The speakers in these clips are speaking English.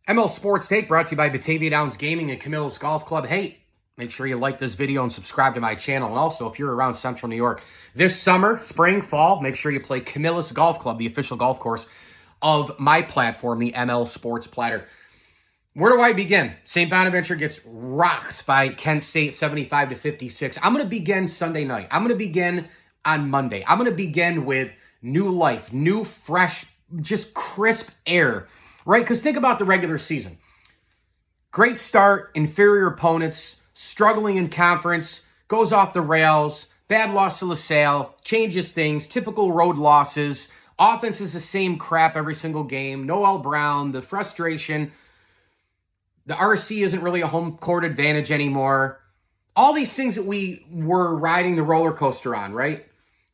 ML Sports Take brought to you by Batavia Downs Gaming and Camillus Golf Club. Hey, make sure you like this video and subscribe to my channel. And also, if you're around Central New York this summer, spring, fall, make sure you play Camillus Golf Club, the official golf course of my platform, the ML Sports Platter. Where do I begin? St. Bonaventure gets rocked by Kent State 75-56. I'm going to begin Sunday night. I'm going to begin on Monday. I'm going to begin with new life, new, fresh, just crisp air. Right? Because think about the regular season. Great start, inferior opponents, struggling in conference, goes off the rails, bad loss to LaSalle, changes things, typical road losses, offense is the same crap every single game, Noel Brown, the frustration, the RC isn't really a home court advantage anymore. All these things that we were riding the roller coaster on, right?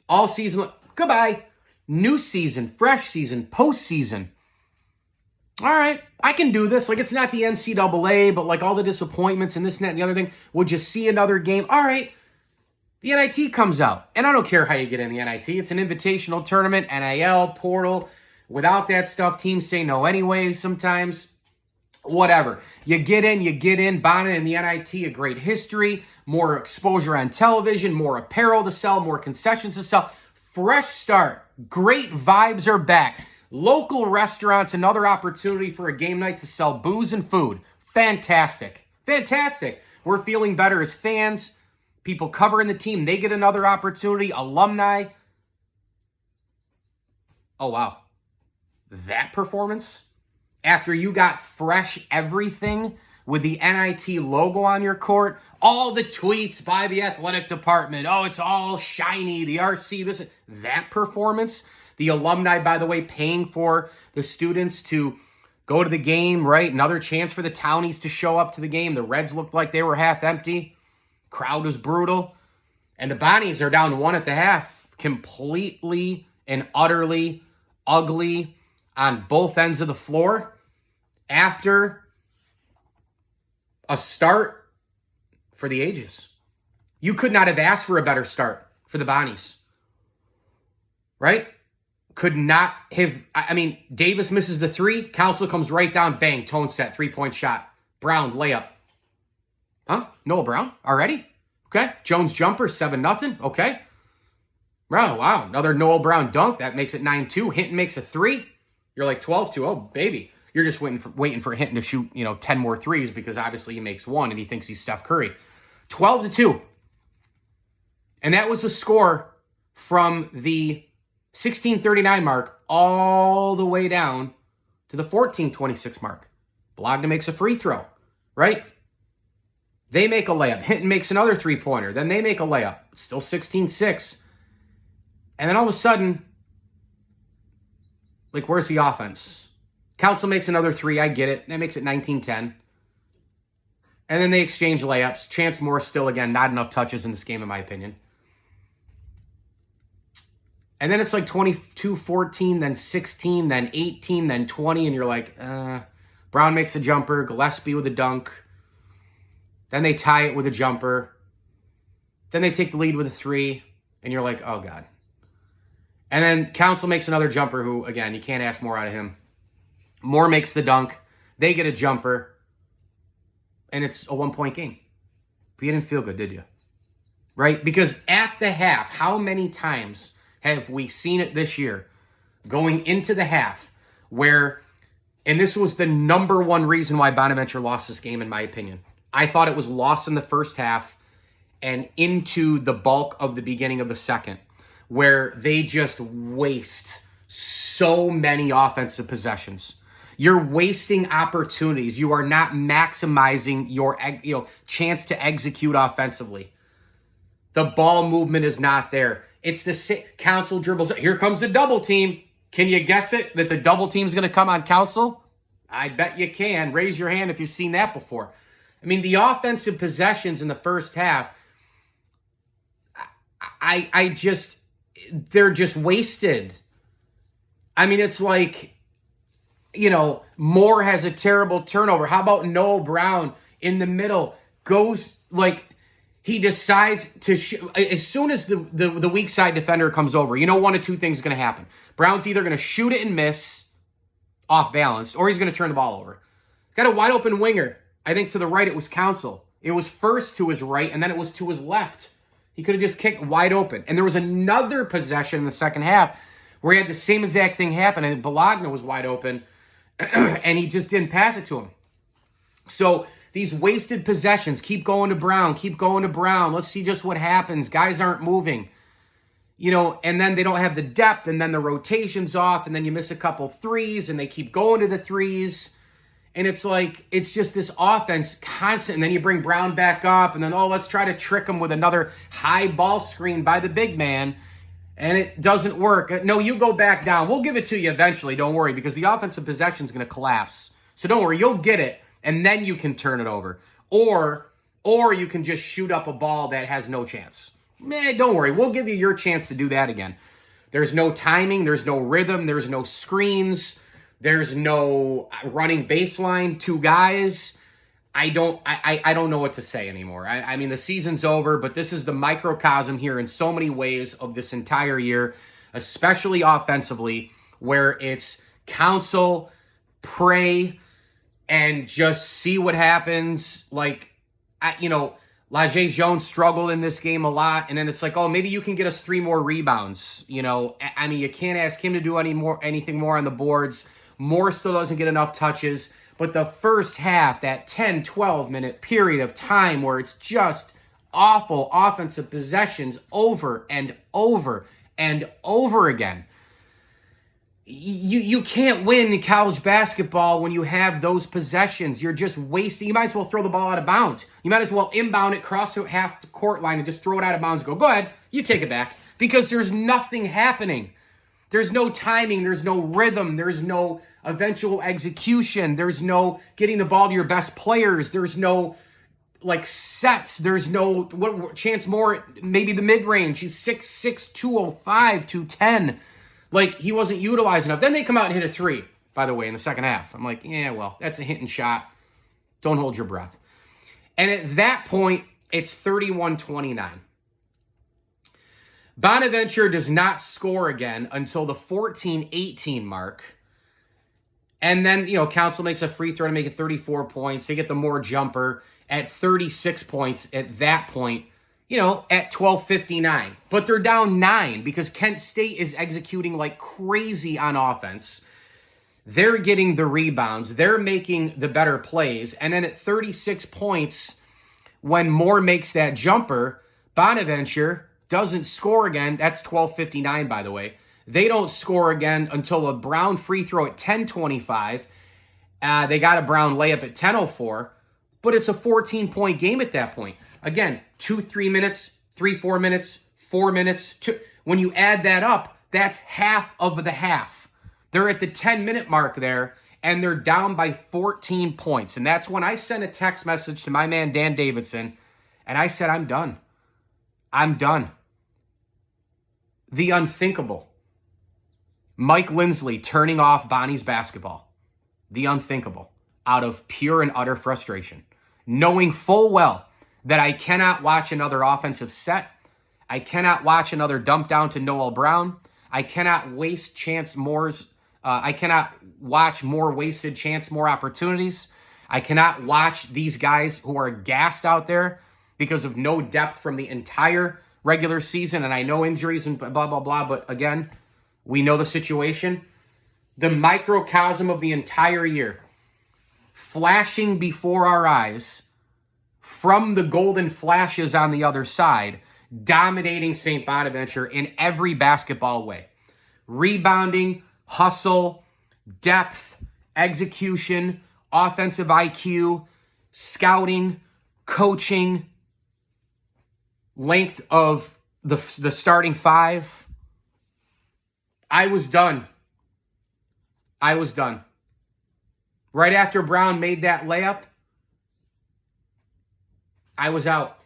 All season, goodbye. New season, fresh season, postseason. All right, I can do this. Like, it's not the NCAA, but like all the disappointments and this and that and the other thing. Would you see another game? All right, the NIT comes out. And I don't care how you get in the NIT. It's an invitational tournament, NIL, portal. Without that stuff, teams say no anyway sometimes. Whatever. You get in. Bona and the NIT, a great history, more exposure on television, more apparel to sell, more concessions to sell. Fresh start. Great vibes are back. Local restaurants, another opportunity for a game night to sell booze and food. Fantastic. Fantastic. We're feeling better as fans. People covering the team, they get another opportunity. Alumni. Oh, wow. That performance? After you got fresh everything with the NIT logo on your court, all the tweets by the athletic department. Oh, it's all shiny. The RC, this, that performance. The alumni, by the way, paying for the students to go to the game, right? Another chance for the townies to show up to the game. The Reds looked like they were half empty. Crowd was brutal. And the Bonnies are down one at the half. Completely and utterly ugly on both ends of the floor. After a start for the ages. You could not have asked for a better start for the Bonnies. Right? Could not have, I mean, Davis misses the three. Council comes right down, bang, tone set, three-point shot. Brown, layup. Huh? Noah Brown? Already? Okay. Jones jumper, 7-0. Okay. Oh, wow. Another Noel Brown dunk. That makes it 9-2. Hinton makes a three. You're like 12-2. Oh, baby. You're just waiting for Hinton to shoot, 10 more threes because obviously he makes one and he thinks he's Steph Curry. 12-2. And that was the score from the 16:39 mark all the way down to the 14:26 mark. Blogna makes a free throw, right? They make a layup. Hinton makes another three-pointer. Then they make a layup. Still 16-6. And then all of a sudden, like, where's the offense? Council makes another three. I get it. That makes it 19-10. And then they exchange layups. Chance Moore still, again, not enough touches in this game, in my opinion. And then it's like 22-14, then 16, then 18, then 20, and you're like, Brown makes a jumper, Gillespie with a dunk. Then they tie it with a jumper. Then they take the lead with a three, and you're like, oh, God. And then Council makes another jumper who, again, you can't ask more out of him. Moore makes the dunk. They get a jumper, and it's a one-point game. But you didn't feel good, did you? Right? Because at the half, how many times have we seen it this year going into the half where, and this was the number one reason why Bonaventure lost this game, in my opinion. I thought it was lost in the first half and into the bulk of the beginning of the second, where they just waste so many offensive possessions. You're wasting opportunities. You are not maximizing your chance to execute offensively. The ball movement is not there. It's the Council dribbles. Here comes the double team. Can you guess it? That the double team is going to come on Council? I bet you can. Raise your hand if you've seen that before. I mean, the offensive possessions in the first half, they're just wasted. I mean, it's like, Moore has a terrible turnover. How about Noel Brown in the middle goes like, he decides to as soon as the weak side defender comes over, one of two things is going to happen. Brown's either going to shoot it and miss off balance, or he's going to turn the ball over. Got a wide open winger. I think to the right it was Council. It was first to his right, and then it was to his left. He could have just kicked wide open. And there was another possession in the second half where he had the same exact thing happen, and Bologna was wide open, and he just didn't pass it to him. So these wasted possessions, keep going to Brown, keep going to Brown. Let's see just what happens. Guys aren't moving. You know, and then they don't have the depth, and then the rotation's off, and then you miss a couple threes, and they keep going to the threes. And it's like, it's just this offense constant. And then you bring Brown back up, and then, oh, let's try to trick him with another high ball screen by the big man. And it doesn't work. No, you go back down. We'll give it to you eventually, don't worry, because the offensive possession is going to collapse. So don't worry, you'll get it, and then you can turn it over. Or you can just shoot up a ball that has no chance. Don't worry, we'll give you your chance to do that again. There's no timing, there's no rhythm, there's no screens, there's no running baseline, two guys. I don't know what to say anymore. I mean, the season's over, but this is the microcosm here in so many ways of this entire year, especially offensively, where it's counsel, pray, and just see what happens. Like, Laje Jones struggled in this game a lot, and then it's like, oh, maybe you can get us 3 more rebounds. You know, I mean, you can't ask him to do anything more on the boards. Moore still doesn't get enough touches. But the first half, that 10, 12-minute period of time where it's just awful offensive possessions over and over and over again. You can't win college basketball when you have those possessions. You're just wasting. You might as well throw the ball out of bounds. You might as well inbound it, cross to half the court line, and just throw it out of bounds. Go ahead, you take it back. Because there's nothing happening. There's no timing. There's no rhythm. There's no eventual execution. There's no getting the ball to your best players. There's no, sets. There's no Chance Moore, maybe the mid-range. He's 6'6", 205, 210. He wasn't utilized enough. Then they come out and hit a 3, by the way, in the second half. I'm like, yeah, well, that's a hit and shot. Don't hold your breath. And at that point, it's 31-29. Bonaventure does not score again until the 14-18 mark. And then, Council makes a free throw to make it 34 points. They get the Moore jumper at 36 points at that point. At 12:59. But they're down 9 because Kent State is executing like crazy on offense. They're getting the rebounds. They're making the better plays. And then at 36 points, when Moore makes that jumper, Bonaventure doesn't score again. That's 12:59, by the way. They don't score again until a Brown free throw at 10:25. They got a Brown layup at 10:04. But it's a 14-point game at that point. Again, 2-3 minutes, 3-4 minutes, 4 minutes. When you add that up, that's half of the half. They're at the 10-minute mark there, and they're down by 14 points. And that's when I sent a text message to my man Dan Davidson, and I said, I'm done. I'm done. The unthinkable. Mike Lindsley turning off Bonnie's basketball. The unthinkable. Out of pure and utter frustration. Knowing full well that I cannot watch another offensive set. I cannot watch another dump down to Noel Brown. I cannot waste Chance Moore's. I cannot watch more wasted Chance Moore opportunities. I cannot watch these guys who are gassed out there because of no depth from the entire regular season. And I know injuries and blah, blah, blah. But again, we know the situation. The microcosm of the entire year. Flashing before our eyes from the golden flashes on the other side, dominating St. Bonaventure in every basketball way. Rebounding, hustle, depth, execution, offensive IQ, scouting, coaching, length of the starting 5. I was done. I was done. Right after Brown made that layup, I was out.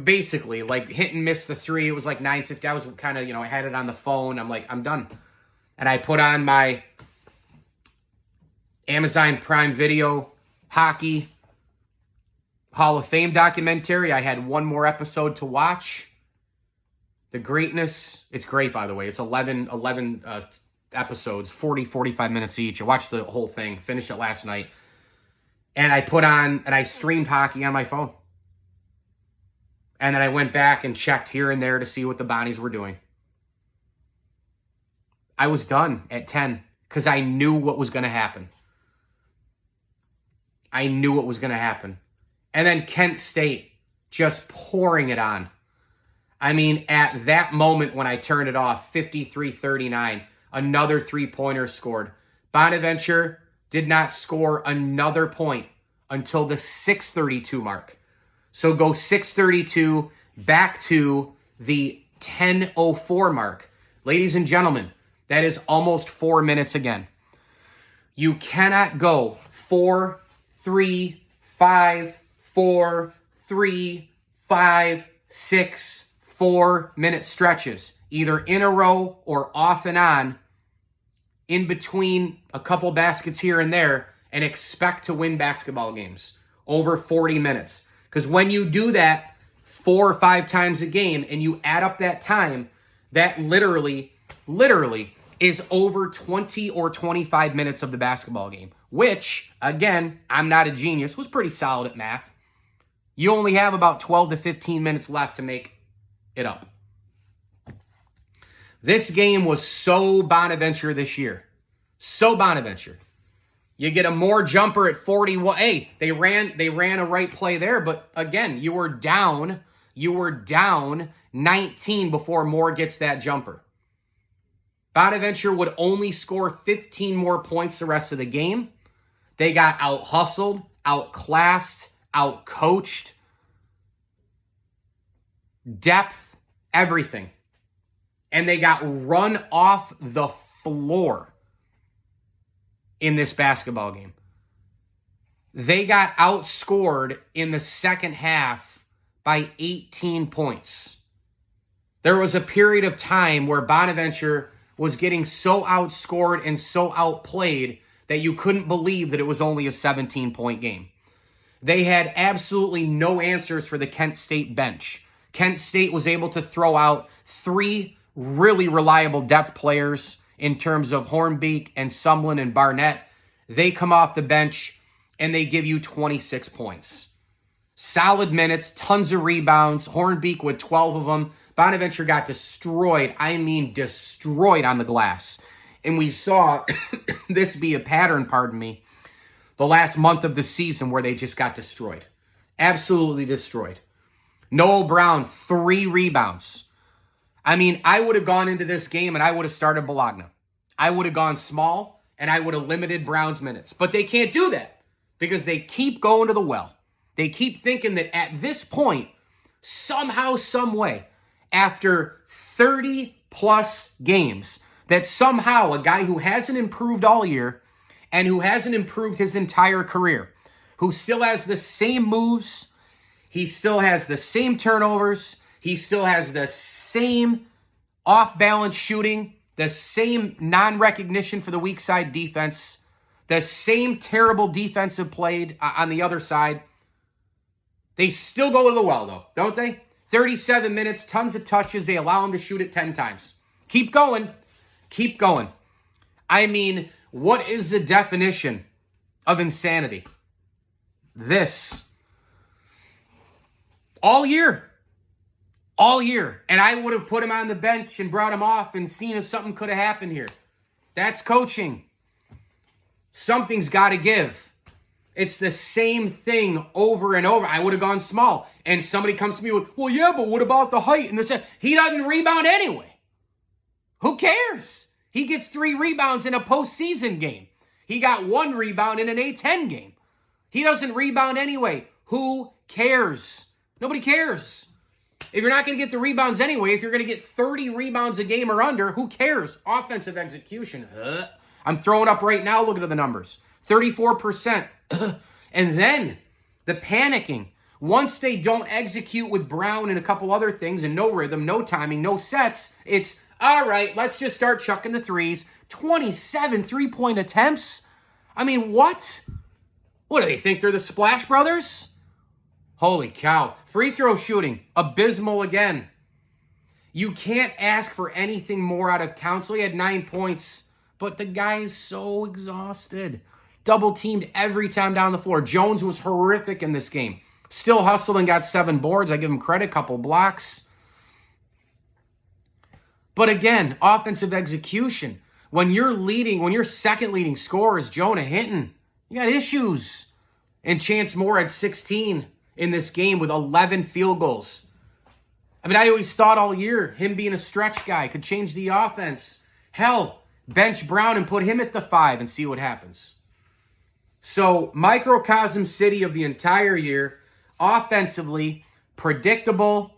Basically, hit and miss the 3. It was 9:50. I was kind of, I had it on the phone. I'm like, I'm done. And I put on my Amazon Prime Video Hockey Hall of Fame documentary. I had one more episode to watch. The greatness. It's great, by the way. It's 11 episodes, 45 minutes each. I watched the whole thing, finished it last night. And I streamed hockey on my phone. And then I went back and checked here and there to see what the Bonnies were doing. I was done at 10 because I knew what was going to happen. I knew what was going to happen. And then Kent State just pouring it on. I mean, at that moment when I turned it off, 53-39, another three-pointer scored. Bonaventure did not score another point until the 6:32 mark. So go 6:32 back to the 10:04 mark. Ladies and gentlemen, that is almost 4 minutes again. You cannot go 4, 3, 5, 4, 3, 5, 6, 4-minute stretches, either in a row or off and on, in between a couple baskets here and there, and expect to win basketball games over 40 minutes. Because when you do that 4 or 5 times a game and you add up that time, that literally is over 20 or 25 minutes of the basketball game, which, again, I'm not a genius, was pretty solid at math. You only have about 12 to 15 minutes left to make it up. This game was so Bonaventure this year. So Bonaventure. You get a more jumper at 41. Hey, they ran a right play there, but again, you were down 19 before Moore gets that jumper. Bonaventure would only score 15 more points the rest of the game. They got out-hustled, outclassed, out-coached. Depth, everything. And they got run off the floor in this basketball game. They got outscored in the second half by 18 points. There was a period of time where Bonaventure was getting so outscored and so outplayed that you couldn't believe that it was only a 17-point game. They had absolutely no answers for the Kent State bench. Kent State was able to throw out 3 really reliable depth players in terms of Hornbeak and Sumlin and Barnett. They come off the bench and they give you 26 points. Solid minutes, tons of rebounds. Hornbeak with 12 of them. Bonaventure got destroyed. I mean destroyed on the glass. And we saw this be a pattern, the last month of the season where they just got destroyed. Absolutely destroyed. Noel Brown, 3 rebounds. I mean, I would have gone into this game and I would have started Bologna. I would have gone small and I would have limited Brown's minutes. But they can't do that because they keep going to the well. They keep thinking that at this point, somehow, some way, after 30-plus games, that somehow a guy who hasn't improved all year and who hasn't improved his entire career, who still has the same moves, he still has the same turnovers, he still has the same off-balance shooting, the same non-recognition for the weak side defense, the same terrible defensive play on the other side. They still go to the well, though, don't they? 37 minutes, tons of touches. They allow him to shoot it 10 times. Keep going. Keep going. I mean, what is the definition of insanity? This. All year. All year. And I would have put him on the bench and brought him off and seen if something could have happened here. That's coaching. Something's got to give. It's the same thing over and over. I would have gone small. And somebody comes to me with, well, yeah, but what about the height? And this? He doesn't rebound anyway. Who cares? He gets 3 rebounds in a postseason game. He got 1 rebound in an A-10 game. He doesn't rebound anyway. Who cares? Nobody cares. If you're not going to get the rebounds anyway, if you're going to get 30 rebounds a game or under, who cares? Offensive execution. I'm throwing up right now. Look at the numbers. 34%. And then the panicking. Once they don't execute with Brown and a couple other things and no rhythm, no timing, no sets, it's, all right, let's just start chucking the threes. 27 three-point attempts? I mean, what? What do they think? They're the Splash Brothers? Holy cow. Free throw shooting. Abysmal again. You can't ask for anything more out of Council. He had 9 points, but the guy is so exhausted. double-teamed every time down the floor. Jones was horrific in this game. Still hustled and got 7 boards. I give him credit, couple blocks. But again, offensive execution. When your second leading scorer is Jonah Hinton, you got issues. And Chance Moore had 16 in this game with 11 field goals. I mean, I always thought all year him being a stretch guy could change the offense. Hell, bench Brown and put him at the 5 and see what happens. So, microcosm city of the entire year. Offensively, predictable.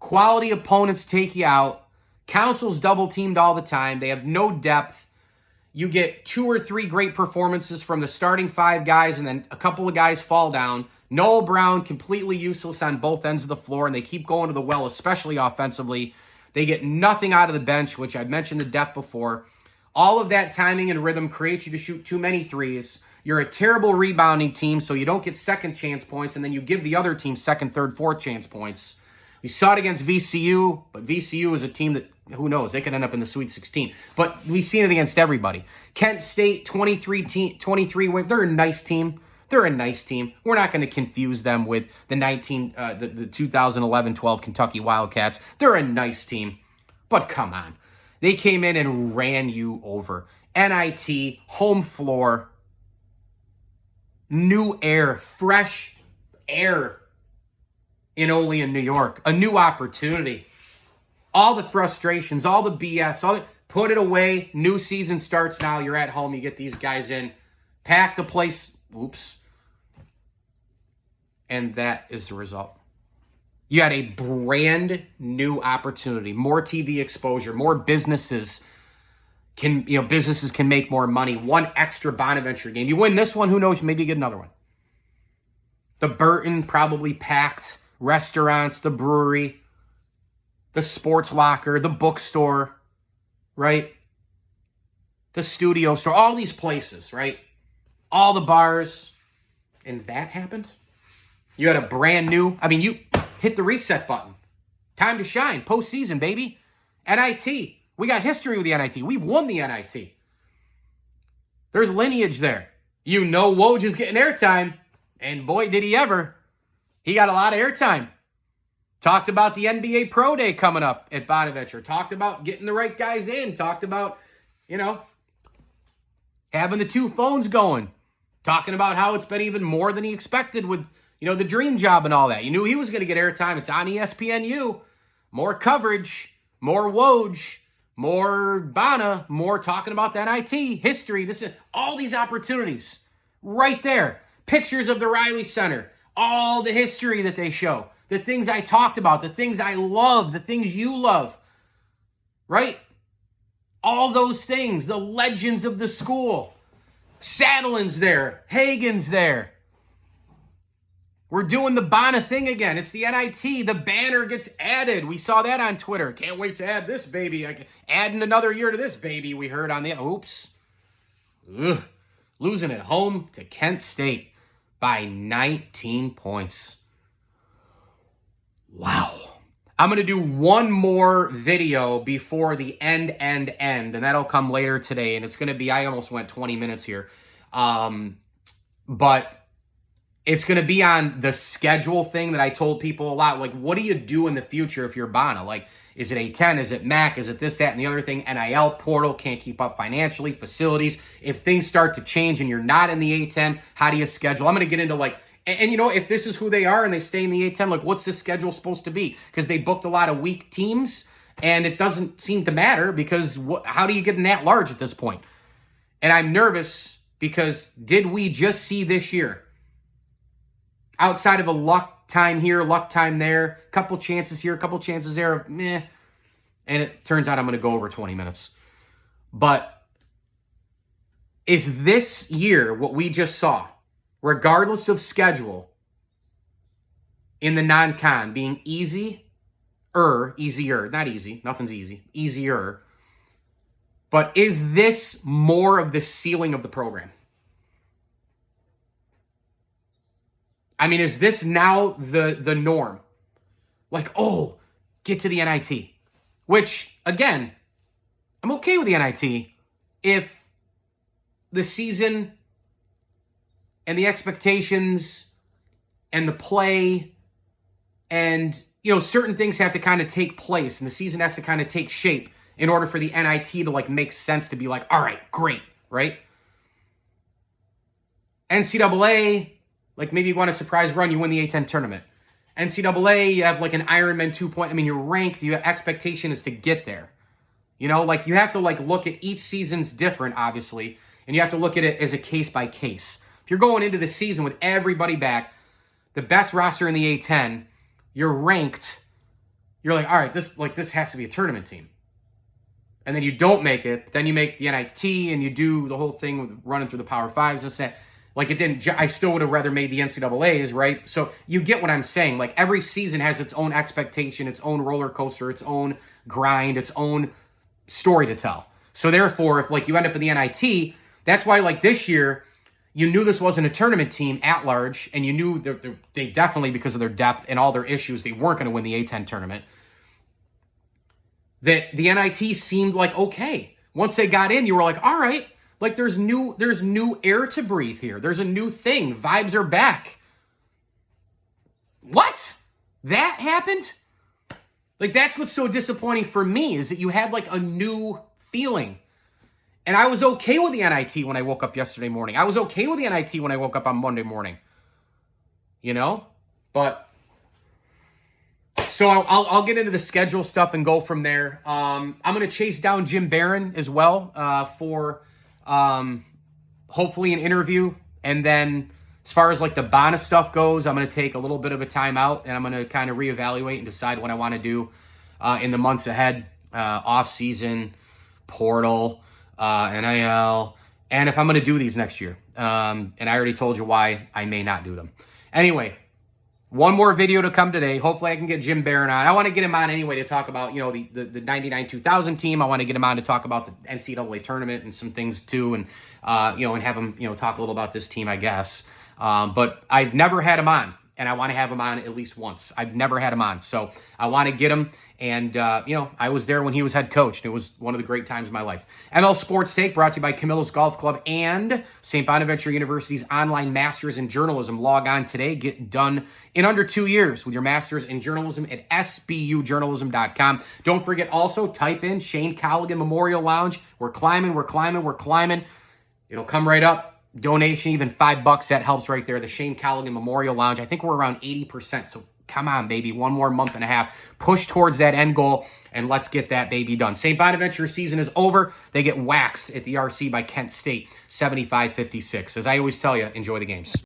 Quality opponents take you out. Council's double-teamed all the time. They have no depth. You get 2 or 3 great performances from the starting 5 guys, and then a couple of guys fall down. Noel Brown, completely useless on both ends of the floor, and they keep going to the well, especially offensively. They get nothing out of the bench, which I mentioned the depth before. All of that timing and rhythm creates you to shoot too many threes. You're a terrible rebounding team, so you don't get second chance points, and then you give the other team second, third, fourth chance points. We saw it against VCU, but VCU is a team that, who knows, they could end up in the Sweet 16. But we've seen it against everybody. Kent State, 23 win. They're a nice team. They're a nice team. We're not going to confuse them with the 2011-12 Kentucky Wildcats. They're a nice team. But come on. They came in and ran you over. NIT, home floor, new air, fresh air in Olean, New York. A new opportunity. All the frustrations, all the BS, put it away. New season starts now. You're at home. You get these guys in. Pack the place. Oops. And that is the result. You had a brand new opportunity. More TV exposure. More businesses can make more money. One extra Bonaventure game. You win this one, who knows? Maybe you get another one. The Burton probably packed. Restaurants, the brewery, the sports locker, the bookstore, right? The studio store, all these places, right? All the bars. And that happened? You had a brand new, you hit the reset button. Time to shine. Postseason, baby. NIT. We got history with the NIT. We've won the NIT. There's lineage there. You know Woj is getting airtime. And boy, did he ever. He got a lot of airtime. Talked about the NBA Pro Day coming up at Bonaventure. Talked about getting the right guys in. Talked about, having the 2 phones going. Talking about how it's been even more than he expected with, the dream job and all that. You knew he was going to get airtime. It's on ESPNU. More coverage. More Woj. More Bana. More talking about that NIT. History. All these opportunities. Right there. Pictures of the Riley Center. All the history that they show. The things I talked about. The things I love. The things you love. Right? All those things. The legends of the school. Saddlin's there. Hagen's there. We're doing the Bana thing again. It's the NIT. The banner gets added. We saw that on Twitter. Can't wait to add this baby. Adding another year to this baby, we heard on the... Oops. Ugh. Losing at home to Kent State by 19 points. Wow. I'm going to do one more video before the end, and that'll come later today, and it's going to be, I almost went 20 minutes here, but it's going to be on the schedule thing that I told people a lot, like, what do you do in the future if you're Bana? Like, is it A10? Is it MAC? Is it this, that, and the other thing? NIL portal, can't keep up financially, facilities. If things start to change and you're not in the A10, how do you schedule? I'm going to get into, like, and if this is who they are and they stay in the A10, like, what's the schedule supposed to be? Because they booked a lot of weak teams, and it doesn't seem to matter because how do you get an at-large at this point? And I'm nervous because did we just see this year, outside of a luck time here, luck time there, couple chances here, couple chances there, meh, and it turns out I'm going to go over 20 minutes. But is this year what we just saw, regardless of schedule, in the non-con being easier, not easy, nothing's easy, easier, but is this more of the ceiling of the program? Is this now the norm? Like, oh, get to the NIT. Which, again, I'm okay with the NIT if the season and the expectations and the play and, you know, certain things have to kind of take place and the season has to kind of take shape in order for the NIT to, like, make sense to be like, all right, great, right? NCAA, like, maybe you want a surprise run, you win the A10 tournament. NCAA, you have, like, an Ironman 2.0. I mean, you're ranked. Your expectation is to get there. You know, like, you have to, like, look at each season's different, obviously, and you have to look at it as a case by case. If you're going into the season with everybody back, the best roster in the A10, you're ranked, you're like, all right, this has to be a tournament team. And then you don't make it, then you make the NIT, and you do the whole thing with running through the Power Fives and that. Like, it didn't, I still would have rather made the NCAAs, right? So you get what I'm saying. Like, every season has its own expectation, its own roller coaster, its own grind, its own story to tell. So therefore, if, like, you end up in the NIT, that's why, like, this year, you knew this wasn't a tournament team at large, and you knew they definitely, because of their depth and all their issues, they weren't going to win the A10 tournament. That the NIT seemed like okay. Once they got in, you were like, all right, like, there's new air to breathe here. There's a new thing. Vibes are back. What? That happened? Like, that's what's so disappointing for me, is that you had, like, a new feeling. And I was okay with the NIT when I woke up yesterday morning. I was okay with the NIT when I woke up on Monday morning. You know? But, so I'll get into the schedule stuff and go from there. I'm going to chase down Jim Barron as well for hopefully an interview. And then as far as, like, the Bona stuff goes, I'm going to take a little bit of a time out, and I'm going to kind of reevaluate and decide what I want to do in the months ahead, off-season, portal, NIL, and if I'm going to do these next year. And I already told you why I may not do them. Anyway, one more video to come today. Hopefully I can get Jim Barron on. I want to get him on anyway to talk about, you know, the 99-2000 team. I want to get him on to talk about the NCAA tournament and some things too, and, you know, and have him, you know, talk a little about this team, I guess. But I've never had him on, and I want to have him on at least once. I've never had him on, so I want to get him. And, you know, I was there when he was head coach, and it was one of the great times of my life. ML Sports Take brought to you by Camillus Golf Club and St. Bonaventure University's online Masters in Journalism. Log on today. Get done in under 2 years with your Masters in Journalism at sbujournalism.com. Don't forget also, type in Shane Colligan Memorial Lounge. We're climbing, we're climbing, we're climbing. It'll come right up. Donation, even $5, that helps right there. The Shane Colligan Memorial Lounge. I think we're around 80%, so come on, baby. One more month and a half. Push towards that end goal, and let's get that baby done. St. Bonaventure's season is over. They get waxed at the RC by Kent State, 75-56. As I always tell you, enjoy the games.